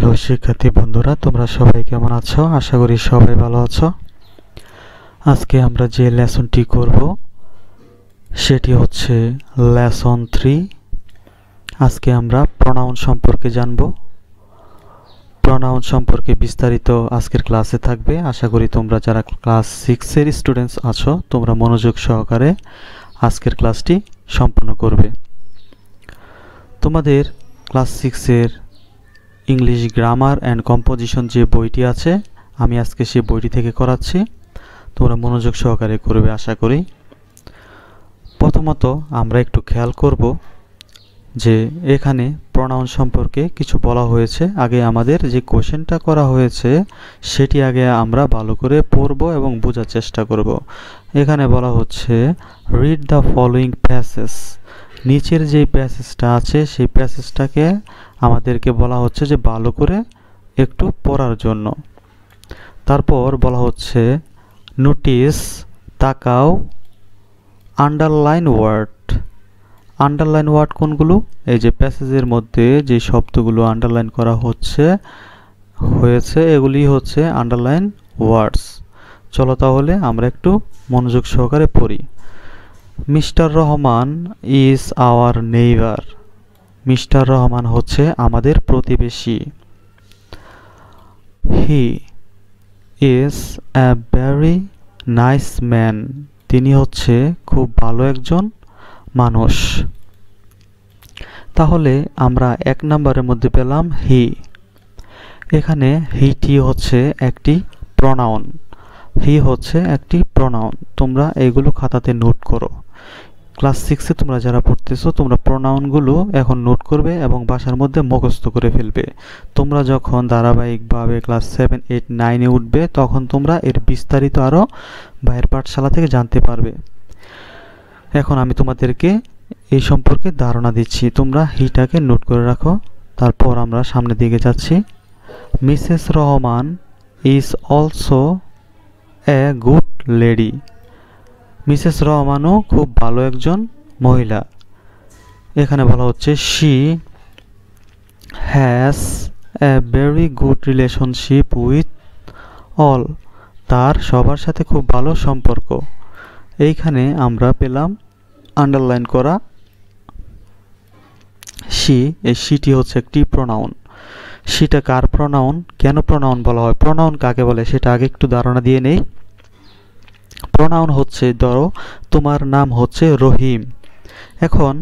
Hello শিক্ষার্থী বন্ধুরা, তোমরা সবাই কেমন আছো? আশা করি সবাই ভালো আছো। আজকে আমরা যে লেসনটি করব সেটি হচ্ছে লেসন 3। আজকে আমরা প্রোনাউন সম্পর্কে জানব। প্রোনাউন সম্পর্কে বিস্তারিত আজকের ক্লাসে থাকবে। আশা করি তোমরা যারা ক্লাস 6 এর স্টুডেন্টস আছো তোমরা মনোযোগ সহকারে আজকের ক্লাসটি সম্পন্ন করবে। তোমাদের ক্লাস 6 এর ইংলিশ গ্রামার অ্যান্ড কম্পোজিশন যে বইটি আছে, আমি আজকে সেই বইটি থেকে করাচ্ছি। তোমরা মনোযোগ সহকারে করবে আশা করি। প্রথমত আমরা একটু খেয়াল করব যে এখানে প্রোনাউন সম্পর্কে কিছু বলা হয়েছে। আগে আমাদের যে কোশ্চেনটা করা হয়েছে সেটি আগে আমরা ভালো করে পড়ব এবং বোঝার চেষ্টা করব। এখানে বলা হচ্ছে রিড দ্য ফলোয়িং প্যাসেজ। নিচের যে প্যাসেজটা আছে সেই প্যাসেজটাকে আমাদেরকে বলা হচ্ছে যে ভালো করে একটু পড়ার জন্য। তারপর বলা হচ্ছে নোটিস, তাকাও, আন্ডারলাইন ওয়ার্ড। আন্ডারলাইন ওয়ার্ড কোনগুলো? এই যে প্যাসেজের মধ্যে যে শব্দগুলো আন্ডারলাইন করা হয়েছে এগুলি হচ্ছে আন্ডারলাইন ওয়ার্ডস। চলো তাহলে আমরা একটু মনোযোগ সহকারে পড়ি। Mister Rahman is our neighbour. Mister Rahman হচ্ছে আমাদের প্রতিবেশী। He is a very nice man. তিনি হচ্ছে খুব ভালো একজন মানুষ। তাহলে আমরা 1 নম্বরের মধ্যে পেলাম হি। এখানে হিটি হচ্ছে একটি প্রোনাউন। হি হচ্ছে একটি প্রোনাউন। তোমরা এইগুলো খাতাতে নোট করো। ক্লাস 6 এ তোমরা যারা পড়তেছো তোমরা প্রোনাউনগুলো এখন নোট করবে এবং বাসার মধ্যে মুখস্থ করে ফেলবে। তোমরা যখন ধারাবাহিকভাবে ক্লাস 7, 8, 9 এ উঠবে তখন তোমরা এর বিস্তারিত আরও বাইরের পাঠশালা থেকে জানতে পারবে। এখন আমি তোমাদেরকে এই সম্পর্কে ধারণা দিচ্ছি, তোমরা হিটাকে নোট করে রাখো। তারপর আমরা সামনের দিকে যাচ্ছি। Mrs Rahman is also a good lady. Mrs রহমানও খুব ভালো একজন মহিলা। এখানে বলা হচ্ছে she has a very good relationship with all. তার সবার সাথে খুব ভালো সম্পর্ক। এইখানে আমরা পেলাম আন্ডারলাইন করা শি। এই শিটি হচ্ছে একটি প্রোনাউন। শিটা কার প্রোনাউন? কেন প্রোনাউন বলা হয়? প্রোনাউন কাকে বলে সেটা আগে একটু ধারণা দিয়ে নেই। প্রোনাউন হচ্ছে, ধরো তোমার নাম হচ্ছে রহিম। এখন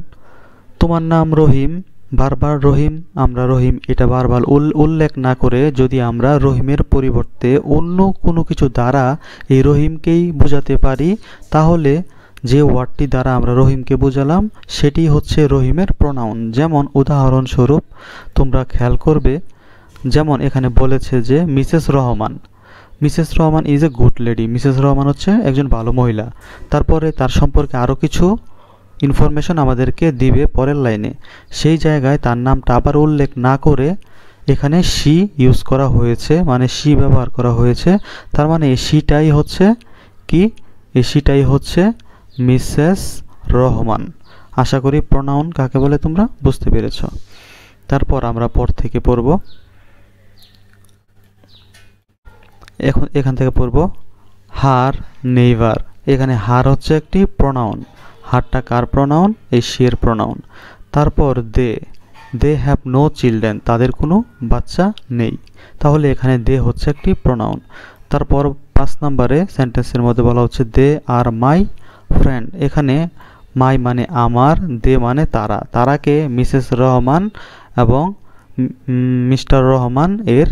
তোমার নাম রহিম, বারবার রহিম, আমরা রহিম এটা বারবার উল্লেখ না করে যদি আমরা রহিমের পরিবর্তে অন্য কোনো কিছু দ্বারা এই রহিমকেই বোঝাতে পারি, তাহলে যে ওয়ার্ডটি দ্বারা আমরা রহিমকে বোঝালাম সেটি হচ্ছে রহিমের প্রোনাউন। যেমন উদাহরণস্বরূপ তোমরা খেয়াল করবে, যেমন এখানে বলেছে যে Mrs Rahman. Mrs Rahman is a good lady. Mrs Rahman হচ্ছে একজন ভালো মহিলা। তারপরে তার সম্পর্কে আরও কিছু ইনফরমেশন আমাদেরকে দিবে পরের লাইনে। সেই জায়গায় তার নামটা আবার উল্লেখ না করে এখানে শি ইউজ করা হয়েছে, মানে শি ব্যবহার করা হয়েছে। তার মানে এই শিটাই হচ্ছে কি? এই শিটাই হচ্ছে মিসেস রহমান। আশা করি প্রোনাউন কাকে বলে তোমরা বুঝতে পেরেছ। তারপর আমরা পর থেকে পড়ব। এখান থেকে পড়ব হার নেইবার। এখানে হার হচ্ছে একটি প্রোনাউন। হারটা কার প্রোনাউন? এই শির প্রোনাউন। তারপর দে হ্যাভ নো চিলড্রেন। তাদের কোনো বাচ্চা নেই। তাহলে এখানে দে হচ্ছে একটি প্রোনাউন। তারপর 5 নম্বরে সেন্টেন্সের মধ্যে বলা হচ্ছে দে আর মাই ফ্রেন্ড। এখানে মাই মানে আমার, দে মানে তারা। তারাকে মিসেস রহমান এবং মিস্টার রহমান এর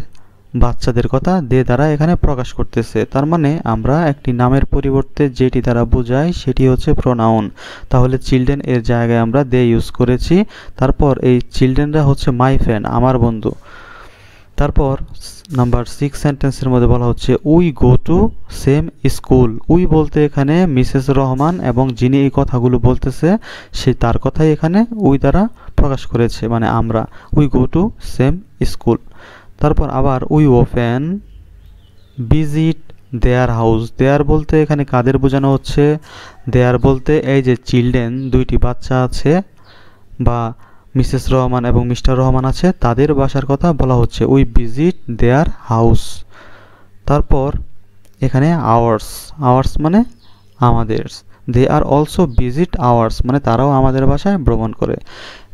বাচ্চাদের কথা দে দ্বারা এখানে প্রকাশ করতেছে। তার মানে আমরা একটি নামের পরিবর্তে যেটি দ্বারা বোঝাই সেটি হচ্ছে প্রোনাউন। তাহলে চিলড্রেন এর জায়গায় আমরা দে ইউজ করেছি। তারপর এই চিলড্রেনরা হচ্ছে মাই ফ্রেন্ড, আমার বন্ধু। তারপর নাম্বার 6 সেন্টেন্সের মধ্যে বলা হচ্ছে we go to same school. We বলতে এখানে মিসেস রহমান এবং যিনি এই কথাগুলো বলতেছে সে তার কথাই এখানে উই দ্বারা প্রকাশ করেছে, মানে আমরা। We go to same school. তারপর আবার we open visit their house. Their বলতে এখানে কাদের বোঝানো হচ্ছে? দেয়ার বলতে এই যে চিলড্রেন, দুইটি বাচ্চা আছে বা মিসেস রহমান এবং মিস্টার রহমান আছে তাদের বাসার কথা বলা হচ্ছে, উই ভিজিট দেয়ার হাউস। তারপর এখানে আওয়ার্স, আওয়ার্স মানে আমাদের, দে আর অলসো ভিজিট আওয়ার্স মানে তারাও আমাদের বাসায় ভ্রমণ করে।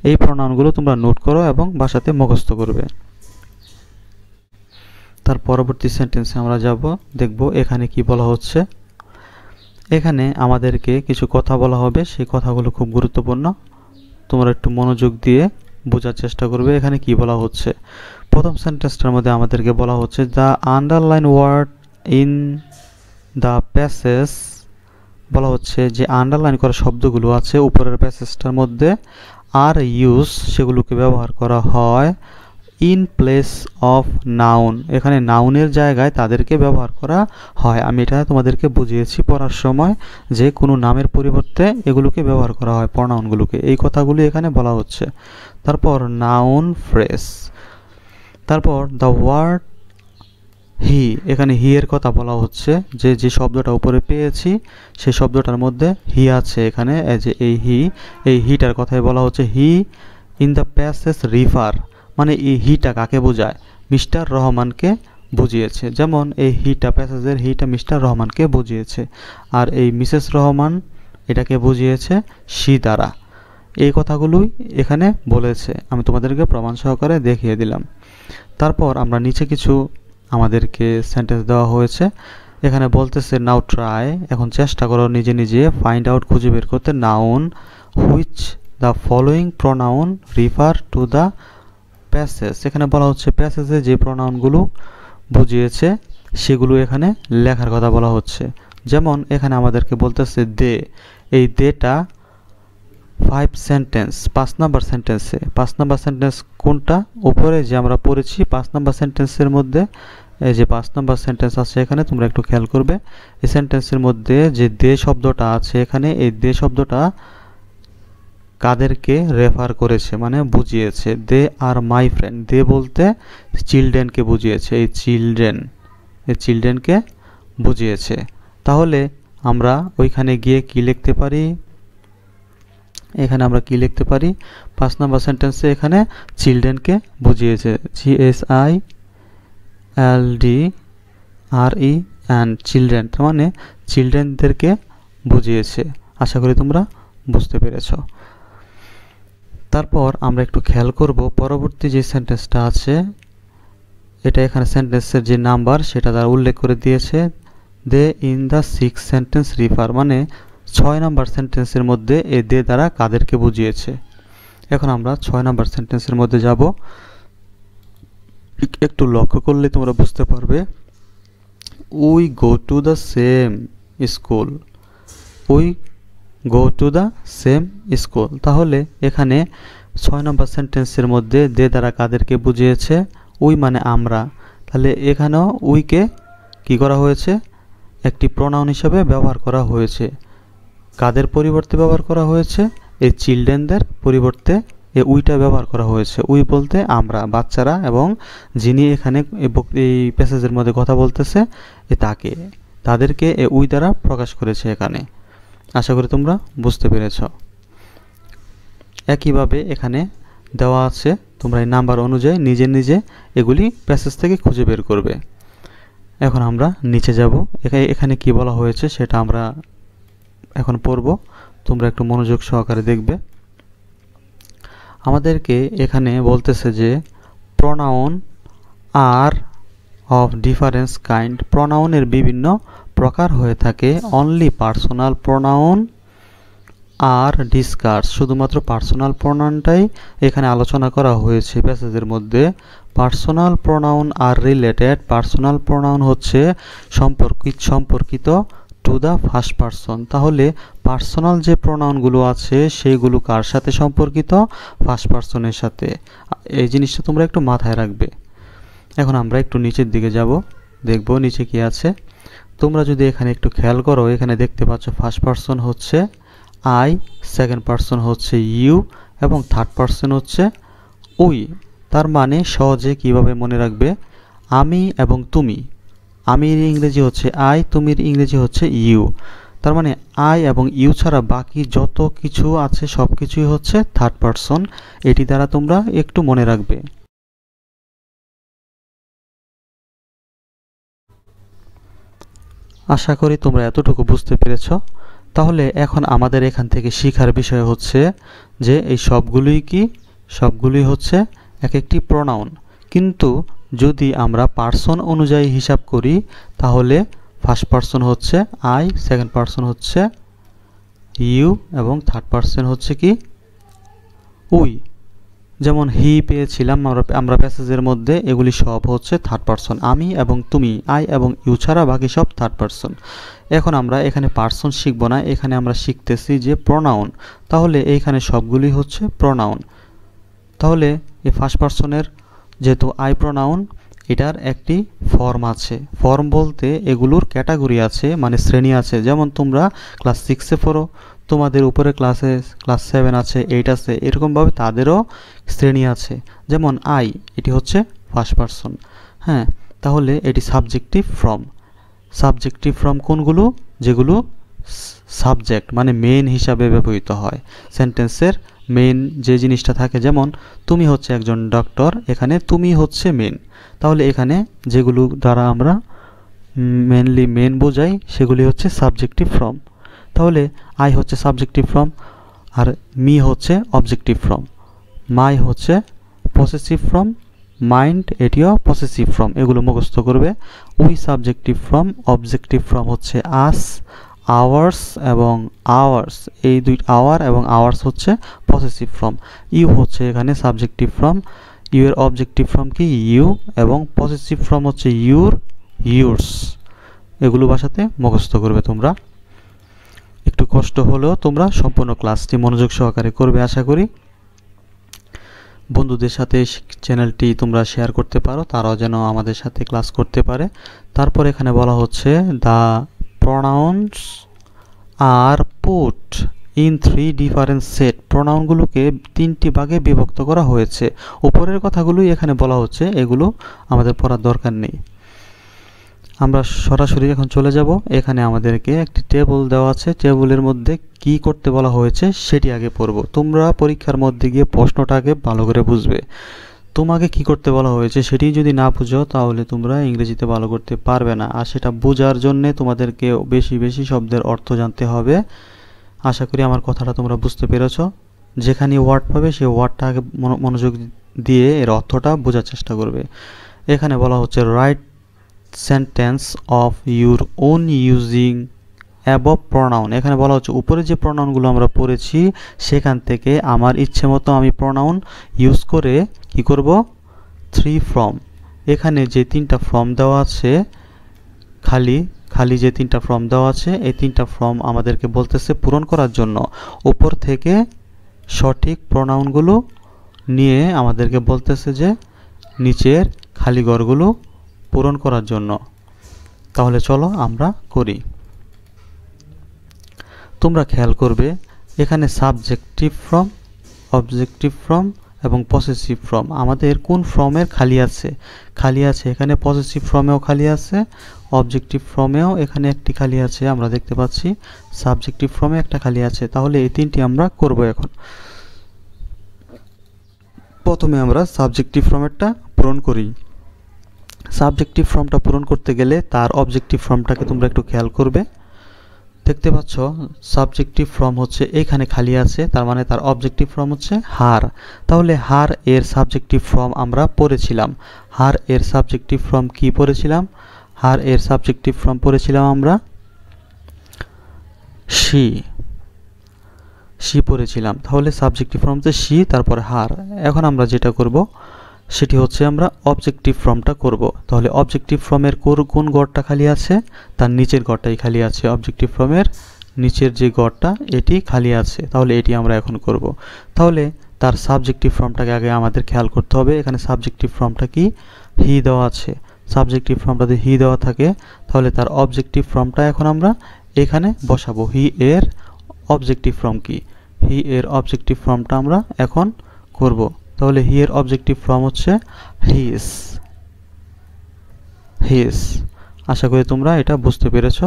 এই প্রোনাউনগুলো তোমরা নোট করো এবং বাসাতে মুখস্থ করবে। তার পরবর্তী সেন্টেন্সে আমরা যাব, দেখব এখানে কি বলা হচ্ছে। এখানে আমাদেরকে কিছু কথা বলা হবে, সেই কথাগুলো খুব গুরুত্বপূর্ণ, তোমরা একটু মনোযোগ দিয়ে বোঝার চেষ্টা করবে এখানে কি বলা হচ্ছে। প্রথম সেন্টেন্সটার মধ্যে আমাদেরকে বলা হচ্ছে the underline word in the passage, বলা হচ্ছে যে আন্ডারলাইন করা শব্দগুলো আছে উপরের প্যাসেজটার মধ্যে আর ইউজ, সেগুলোকে ব্যবহার করা হয় ইন প্লেস অফ নাউন, এখানে নাউনের জায়গায় তাদেরকে ব্যবহার করা হয়। আমি এটা তোমাদেরকে বুঝিয়েছি পড়ার সময় যে কোনো নামের পরিবর্তে এগুলোকে ব্যবহার করা হয়, প্রনাউনগুলোকে। এই কথাগুলি এখানে বলা হচ্ছে। তারপর নাউন ফ্রেজ, তারপর দ্য ওয়ার্ড হি, এখানে হি এর কথা বলা হচ্ছে, যে যে শব্দটা উপরে পেয়েছি সেই শব্দটার মধ্যে হি আছে এখানে, যে এই হিটার কথাই বলা হচ্ছে। হি ইন দ্য প্যাসেজ রিফার, মানে এই হিটা কাকে বোঝায়? মিস্টার রহমানকে বুঝিয়েছে। যেমন এই হিটা, প্যাসেজের হিটা মিস্টার রহমানকে বুঝিয়েছে, আর এই মিসেস রহমান এটাকে বুঝিয়েছে সি দ্বারা। এই কথাগুলোই এখানে বলেছে, আমি তোমাদেরকে প্রমাণ সহকারে দেখিয়ে দিলাম। তারপর আমরা নিচে কিছু আমাদেরকে সেন্টেন্স দেওয়া হয়েছে, এখানে বলতেছে নাও ট্রাই, এখন চেষ্টা করো নিজে নিজে ফাইন্ড আউট, খুঁজে বের করতে, noun which the following pronoun refer to the passage. এখানে বলা হচ্ছে প্যাসেজে যে প্রোনাউনগুলো বুঝিয়েছে সেগুলো এখানে লেখার কথা বলা হচ্ছে। যেমন এখানে আমাদেরকে বলতেছে দে, এই দেটা 5 সেন্টেন্স, 5 নাম্বার সেন্টেন্সে। 5 নাম্বার সেন্টেন্স কোনটা? উপরে যে আমরা পড়েছি 5 নাম্বার সেন্টেন্সের মধ্যে, এই যে 5 নাম্বার সেন্টেন্স আছে এখানে, তোমরা একটু খেয়াল করবে। এই সেন্টেন্সের মধ্যে যে দে শব্দটা আছে এখানে, এই দে শব্দটা কাদেরকে রেফার করেছে মানে বুঝিয়েছে? দে আর মাই ফ্রেন্ড, দে বলতে চিলড্রেনকে বুঝিয়েছে, এই চিলড্রেনকে বুঝিয়েছে। তাহলে আমরা ওইখানে গিয়ে কি লিখতে পারি? এখানে আমরা কি লিখতে পারি? 5 নাম্বার সেন্টেন্সে এখানে চিলড্রেনকে বুঝিয়েছে, CHILDREN, চিলড্রেন মানে চিলড্রেনদেরকে বুঝিয়েছে। আশা করি তোমরা বুঝতে পেরেছ। তারপর আমরা একটু খেয়াল করব পরবর্তী যে সেন্টেন্সটা আছে, এটা এখানে সেন্টেন্সের যে নাম্বার সেটা তারা উল্লেখ করে দিয়েছে। দে ইন দ্য 6 সেন্টেন্স রিফার, মানে 6 নাম্বার সেন্টেন্সের মধ্যে এই দে দ্বারা কাদেরকে বুঝিয়েছে। এখন আমরা 6 নাম্বার সেন্টেন্সের মধ্যে যাব, একটু লক্ষ্য করলে তোমরা বুঝতে পারবে। We go to the same school, we go to the same school. তাহলে এখানে 6 নম্বর সেন্টেন্সের মধ্যে দে দ্বারা কাদেরকে বুঝিয়েছে? উই মানে আমরা। তাহলে এখানেও উইকে কি করা হয়েছে? একটি প্রোনাউন হিসেবে ব্যবহার করা হয়েছে। কাদের পরিবর্তে ব্যবহার করা হয়েছে? এই চিলড্রেনদের পরিবর্তে এই উইটা ব্যবহার করা হয়েছে। উই বলতে আমরা, বাচ্চারা, এবং যিনি এখানে এই প্যাসেজের মধ্যে কথা বলতেছে তাকে, তাদেরকে এই উই দ্বারা প্রকাশ করেছে এখানে। আশা করি তোমরা বুঝতে পেরেছ। একইভাবে এখানে দেওয়া আছে, তোমরা এই নাম্বার অনুযায়ী নিজে নিজে এগুলি প্যাসেজ থেকে খুঁজে বের করবে। এখন আমরা নিচে যাব, এখানে কি বলা হয়েছে সেটা আমরা এখন পড়ব, তোমরা একটু মনোযোগ সহকারে দেখবে। আমাদেরকে এখানে বলতেছে যে pronoun are of difference kind, প্রোনাউনের বিভিন্ন প্রকার হয়ে থাকে। Only personal pronoun are discuss, শুধুমাত্র পার্সোনাল প্রোনাউনটাই এখানে আলোচনা করা হয়েছে প্যাসেজের মধ্যে। Personal pronoun are related, personal pronoun হচ্ছে সম্পর্কিত টু দ্য ফার্স্ট পারসন। তাহলে পার্সোনাল যে প্রোনাউনগুলো আছে সেইগুলো কার সাথে সম্পর্কিত? ফার্স্ট পারসনের সাথে। এই জিনিসটা তোমরা একটু মাথায় রাখবে। এখন আমরা একটু নিচের দিকে যাব, দেখব নিচে কি আছে। তোমরা যদি এখানে একটু খেয়াল করো, এখানে দেখতে পাচ্ছ ফার্স্ট পারসন হচ্ছে আই, সেকেন্ড পারসন হচ্ছে ইউ, এবং থার্ড পারসন হচ্ছে উই। তার মানে সহজে কিভাবে মনে রাখবে? আমি এবং তুমি। আমির ইংরেজি হচ্ছে আই, তুমির ইংরেজি হচ্ছে ইউ। তার মানে আই এবং ইউ ছাড়া বাকি যত কিছু আছে সব কিছুই হচ্ছে থার্ড পারসন। এটি দ্বারা তোমরা একটু মনে রাখবে। আশা করি তোমরা এতটুকু বুঝতে পেরেছ। তাহলে এখন আমাদের এখান থেকে শেখার বিষয় হচ্ছে যে এই সবগুলোই কি, সবগুলোই হচ্ছে এক একটি প্রোনাউন। কিন্তু যদি আমরা পার্সন অনুযায়ী হিসাব করি তাহলে ফার্স্ট পার্সন হচ্ছে আই, সেকেন্ড পার্সন হচ্ছে ইউ এবং থার্ড পার্সন হচ্ছে কি উই। যেমন হি পেয়েছিলাম আমরা প্যাসেজের মধ্যে, এগুলি সব হচ্ছে থার্ড পারসন। আমি এবং তুমি, আই এবং ইউ ছাড়া বাকি সব থার্ড পারসন। এখন আমরা এখানে পারসন শিখব না, এখানে আমরা শিখতেছি যে প্রোনাউন। তাহলে এইখানে সবগুলি হচ্ছে প্রোনাউন। তাহলে এই ফার্স্ট পারসনের যেহেতু আই প্রোনাউন, এটার একটি ফর্ম আছে। ফর্ম বলতে এগুলোর ক্যাটাগরি আছে, মানে শ্রেণী আছে। যেমন তোমরা ক্লাস 6-এ পড়ো, তোমাদের উপরে ক্লাস 7 আছে, 8 আছে, এরকমভাবে তাদেরও শ্রেণী আছে। যেমন আই, এটি হচ্ছে ফার্স্ট পারসন। হ্যাঁ, তাহলে এটি সাবজেক্টিভ ফর্ম। সাবজেক্টিভ ফর্ম কোনগুলো? যেগুলো সাবজেক্ট মানে মেইন হিসাবে ব্যবহৃত হয়, সেন্টেন্সের মেইন যে জিনিসটা থাকে। যেমন তুমি হচ্ছে একজন ডক্টর, এখানে তুমি হচ্ছে মেইন। তাহলে এখানে যেগুলো দ্বারা আমরা মেইনলি মেইন বোঝাই সেগুলি হচ্ছে সাবজেক্টিভ ফর্ম। তাহলে আই হচ্ছে সাবজেক্টিভ ফর্ম, আর মি হচ্ছে অবজেক্টিভ ফর্ম। মাই হচ্ছে পসেসিভ ফর্ম, মাইন্ড এটিও পসেসিভ ফর্ম। এগুলো মুখস্থ করবে। We subjective form, objective form হচ্ছে আস, আওয়ার্স এবং আওয়ার্স, এই দুইটা আওয়ার এবং আওয়ার্স হচ্ছে পসেসিভ ফর্ম। ইউ হচ্ছে এখানে সাবজেক্টিভ ফর্ম, ইউ এর অবজেক্টিভ ফর্ম কি ইউ, এবং পসেসিভ ফর্ম হচ্ছে ইউর, ইউরস। এগুলো ভাষাতে মুখস্থ করবে তোমরা। একটু কষ্ট হলেও তোমরা সম্পূর্ণ ক্লাসটি মনোযোগ সহকারে করবে আশা করি। বন্ধুদের সাথে চ্যানেলটি তোমরা শেয়ার করতে পারো, তারাও যেন আমাদের সাথে ক্লাস করতে পারে। তারপর এখানে বলা হচ্ছে the pronouns are put in 3 different set. প্রোনাউনগুলোকে 3টি ভাগে বিভক্ত করা হয়েছে। উপরের কথাগুলোই এখানে বলা হচ্ছে, এগুলো আমাদের পড়ার দরকার নেই। আমরা সরাসরি এখন চলে যাব। এখানে আমাদেরকে একটি টেবিল দেওয়া আছে, টেবিলের মধ্যে কি করতে বলা হয়েছে সেটি আগে পড়ব। তোমরা পরীক্ষার মধ্যে গিয়ে প্রশ্নটাকে ভালো করে বুঝবে। তোমাকে কি করতে বলা হয়েছে সেটি যদি না বুঝো তাহলে তোমরা ইংরেজিতে ভালো করতে পারবে না। আর সেটা বোঝার জন্য তোমাদেরকে বেশি বেশি শব্দের অর্থ জানতে হবে। আশা করি আমার কথাটা তোমরা বুঝতে পেরেছ। যেখানে ওয়ার্ড পাবে সেই ওয়ার্ডটা আগে মনোযোগ দিয়ে এর অর্থটা বোঝার চেষ্টা করবে। এখানে বলা হচ্ছে right sentence of your own using above pronoun. এখানে বলা হচ্ছে উপরে যে প্রোনাউনগুলো আমরা পড়েছি সেখান থেকে আমার ইচ্ছে মতো আমি প্রোনাউন ইউজ করে কি করব? 3 ফর্ম। এখানে যে 3টা ফর্ম দেওয়া আছে, খালি যে 3টা ফর্ম দেওয়া আছে, এই 3টা ফর্ম আমাদেরকে বলতেছে পূরণ করার জন্য। উপর থেকে সঠিক প্রোনাউনগুলো নিয়ে আমাদেরকে বলতেছে যে নিচের খালি ঘরগুলো পূরণ করার জন্য। তাহলে চলো আমরা করি। তোমরা খেয়াল করবে এখানে সাবজেক্টিভ ফর্ম, অবজেক্টিভ ফর্ম এবং পসেসিভ ফর্ম আমাদের কোন ফর্মের খালি আছে? খালি আছে এখানে পসেসিভ ফর্মেও খালি আছে, অবজেক্টিভ ফর্মেও এখানে একটি খালি আছে আমরা দেখতে পাচ্ছি, সাবজেক্টিভ ফর্মে একটা খালি আছে। তাহলে এই 3টি আমরা করব এখন। প্রথমে আমরা সাবজেক্টিভ ফর্মেরটা পূরণ করি। সাবজেক্টিভ ফর্মটা পূরণ করতে গেলে তার অবজেক্টিভ ফর্মটাকে তোমরা একটু খেয়াল করবে। দেখতে পাচ্ছ সাবজেক্টিভ ফর্ম হচ্ছে এখানে খালি আছে, তার মানে তার অবজেক্টিভ ফর্ম হচ্ছে হার। তাহলে হার এর সাবজেক্টিভ ফর্ম আমরা পড়েছিলাম। হার এর সাবজেক্টিভ ফর্ম কি পড়েছিলাম? হার এর সাবজেক্টিভ ফর্ম পড়েছিলাম আমরা শি, শি পড়েছিলাম। তাহলে সাবজেক্টিভ ফর্ম হচ্ছে শি, তারপরে হার। এখন আমরা যেটা করব সেটি হচ্ছে আমরা অবজেক্টিভ ফর্মটা করব। তাহলে অবজেক্টিভ ফর্মের কোন গড়টা খালি আছে? তার নিচের গড়টাই খালি আছে। অবজেক্টিভ ফর্মের নিচের যে গড়টা এটি খালি আছে, তাহলে এটি আমরা এখন করব। তাহলে তার সাবজেক্টিভ ফর্মটাকে আগে আমাদের খেয়াল করতে হবে। এখানে সাবজেক্টিভ ফর্মটা কি? হি দেওয়া আছে। সাবজেক্টিভ ফর্মটা যদি হি দেওয়া থাকে তাহলে তার অবজেক্টিভ ফর্মটা এখন আমরা এখানে বসাবো। হি এর অবজেক্টিভ ফর্ম কি? হি এর অবজেক্টিভ ফর্মটা আমরা এখন করব। তাহলে হি এর অবজেক্টিভ ফর্ম হচ্ছে হিজ, হিজ। আশা করি তোমরা এটা বুঝতে পেরেছো।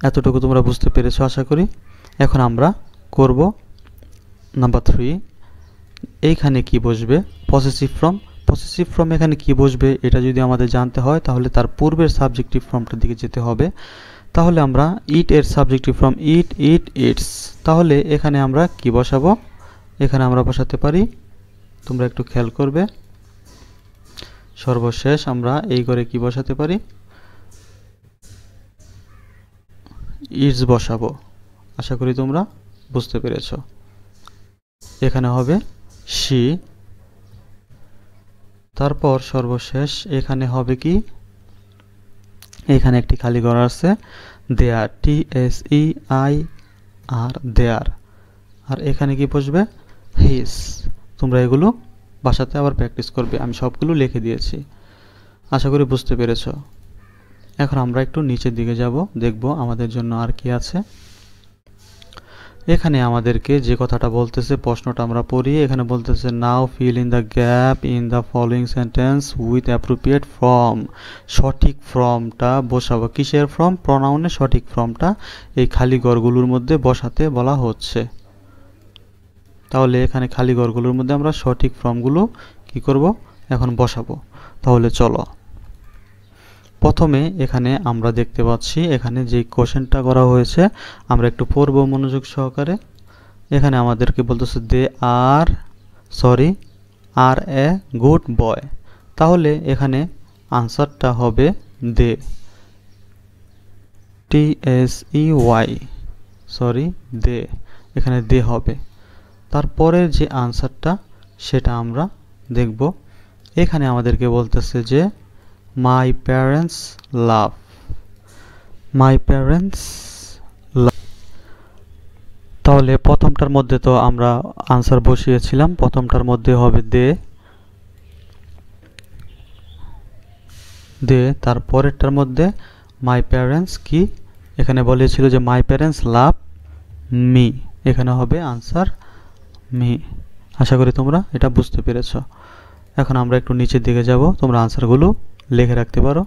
এতটুকু তোমরা বুঝতে পেরেছো আশা করি। এখন আমরা করব নাম্বার 3। এইখানে কি বসবে? Possessive form. পসেসিভ ফর্ম এখানে কি বসবে এটা যদি আমাদের জানতে হয় তাহলে তার পূর্বের সাবজেক্টিভ ফর্মটার দিকে যেতে হবে। তাহলে আমরা ইট এর subjective form it, it, it's. তাহলে এখানে আমরা কি বসাবো? এখানে আমরা বসাতে পারি, তোমরা একটু খেয়াল করবে, সর্বশেষ আমরা এই করে কি বসাতে পারি? ইটস বসাবো। আশা করি তোমরা বুঝতে পেরেছো। এখানে হবে শি, তারপর সর্বশেষ এখানে হবে কি? এখানে একটি খালি ঘর আছে, দেয়ার, TSEIR, দেয়ার। আর এখানে কি বসবে? হিস। তোমরা এগুলো বাসাতে আবার প্র্যাকটিস করবে, আমি সবগুলো লিখে দিয়েছি। আশা করি বুঝতে পেরেছো। এখন আমরা একটু নিচের দিকে যাব, দেখব আমাদের জন্য আর কি আছে। এখানে আমাদেরকে যে কথাটা বলতেছে, প্রশ্নটা আমরা পড়ি। এখানে বলতেছে now fill in the gap in the following sentence with appropriate form. সঠিক ফর্মটা বসাবো। কিসের ফর্ম? প্রনাউনের সঠিক ফর্মটা এই খালি ঘরগুলোর মধ্যে বসাতে বলা হচ্ছে। তাহলে এখানে খালি ঘরগুলোর মধ্যে আমরা সঠিক ফর্মগুলো কি করব? এখন বসাবো। তাহলে চলো, প্রথমে এখানে আমরা দেখতে পাচ্ছি এখানে যে কোশ্চেনটা করা হয়েছে আমরা একটু পড়ব মনোযোগ সহকারে। এখানে আমাদেরকে বলতেছে দে আর এ গুড বয়। তাহলে এখানে আনসারটা হবে দে, TSEY, দে। এখানে দে হবে। তারপরের যে আনসারটা সেটা আমরা দেখব। এখানে আমাদেরকে বলতেছে যে My parents love. My parents love. তাহলে প্রথমটার মধ্যে তো আমরা আনসার বসিয়েছিলাম, প্রথমটার মধ্যে হবে দে। তারপরেরটার মধ্যে my parents কি? এখানে বলেছিল যে my parents love me, এখানে হবে আনসার me। আশা করি তোমরা এটা বুঝতে পেরেছো। এখন আমরা একটু নিচের দিকে যাব, তোমরা আনসারগুলো লিখে রাখতে পারো।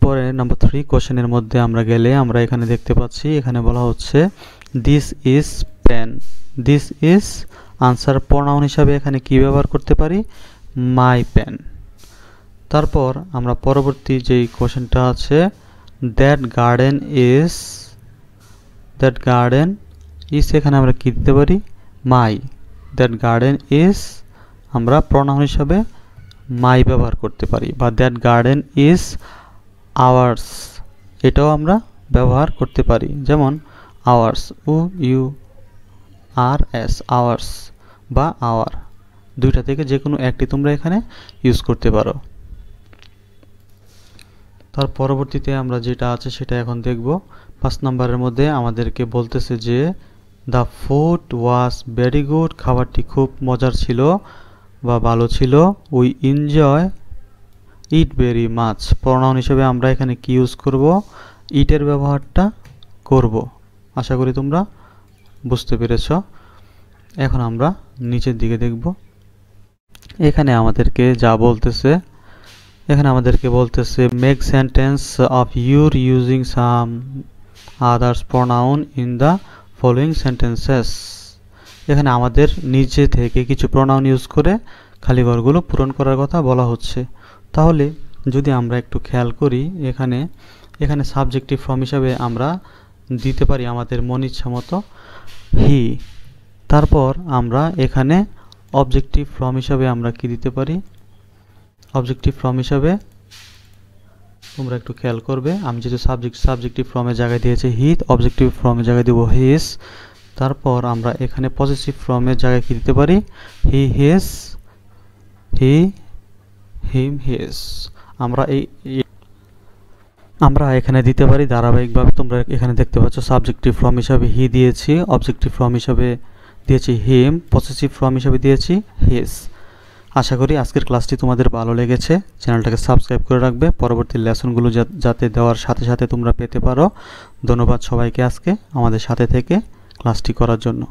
পরে নাম্বার 3 কোশ্চেনের মধ্যে আমরা গেলে আমরা এখানে দেখতে পাচ্ছি, এখানে বলা হচ্ছে this is pen. This is answer pronoun হিসাবে এখানে কি ব্যবহার করতে পারি? My pen. তারপর আমরা পরবর্তী যেই কোশ্চেনটা আছে দ্যাট গার্ডেন ইজ, এখানে আমরা কি দিতে পারি? মাই। দ্যাট গার্ডেন ইজ আমরা প্রনাউন হিসাবে মাই ব্যবহার করতে পারি, বা দ্যাট গার্ডেন ইজ আওয়ার্স, এটাও আমরা ব্যবহার করতে পারি। যেমন আওয়ার্স, URS, আওয়ার্স বা আওয়ার, দুইটা থেকে যে কোনো একটি তোমরা এখানে ইউজ করতে পারো। তার পরবর্তীতে আমরা যেটা আছে সেটা এখন দেখব। 5 নম্বরের মধ্যে আমাদেরকে বলতেছে যে the food was very good, খাবারটি খুব মজার ছিল বা ভালো ছিল। We enjoy it very much. Pronoun হিসেবে আমরা এখানে কি ইউজ করব? ইটের ব্যবহারটা করব। আশা করি তোমরা বুঝতে পেরেছ। এখন আমরা নিচের দিকে দেখব। এখানে আমাদেরকে যা বলতেছে, এখানে আমাদেরকে বলতেছে make sentence of your using some others pronoun in the following sentences. এখানে আমাদের নিচে থেকে কিছু প্রনাউন ইউজ করে খালি ঘরগুলো পূরণ করার কথা বলা হচ্ছে। তাহলে যদি আমরা একটু খেয়াল করি, এখানে সাবজেক্টিভ ফর্ম হিসাবে আমরা দিতে পারি আমাদের মন ইচ্ছা মতো হি। তারপর আমরা এখানে অবজেক্টিভ ফর্ম হিসাবে আমরা কি দিতে পারি? অবজেক্টিভ ফর্ম হিসাবে তোমরা একটু খেয়াল করবে, আমি যেহেতু সাবজেক্টিভ ফর্মের জায়গায় দিয়েছি হি, অবজেক্টিভ ফর্মের জায়গায় দেব হিস। তারপর আমরা এখানে পজেসিভ ফর্মের জায়গায় কি দিতে পারি? হি, হিস, হি, হিম, হিস। আমরা এখানে দিতে পারি ধারাবাহিকভাবে। তোমরা এখানে দেখতে পাচ্ছ সাবজেক্টিভ ফর্ম হিসাবে হি দিয়েছি, অবজেক্টিভ ফর্ম হিসাবে দিয়েছি হিম, পজেসিভ ফর্ম হিসাবে দিয়েছি হিস। আশা করি আজকের ক্লাসটি তোমাদের ভালো লেগেছে। চ্যানেলটাকে সাবস্ক্রাইব করে রাখবে, পরবর্তী লেসনগুলো যাতে দেওয়ার সাথে সাথে তোমরা পেতে পারো। ধন্যবাদ সবাইকে আজকে আমাদের সাথে থেকে ক্লাসটি করার জন্য।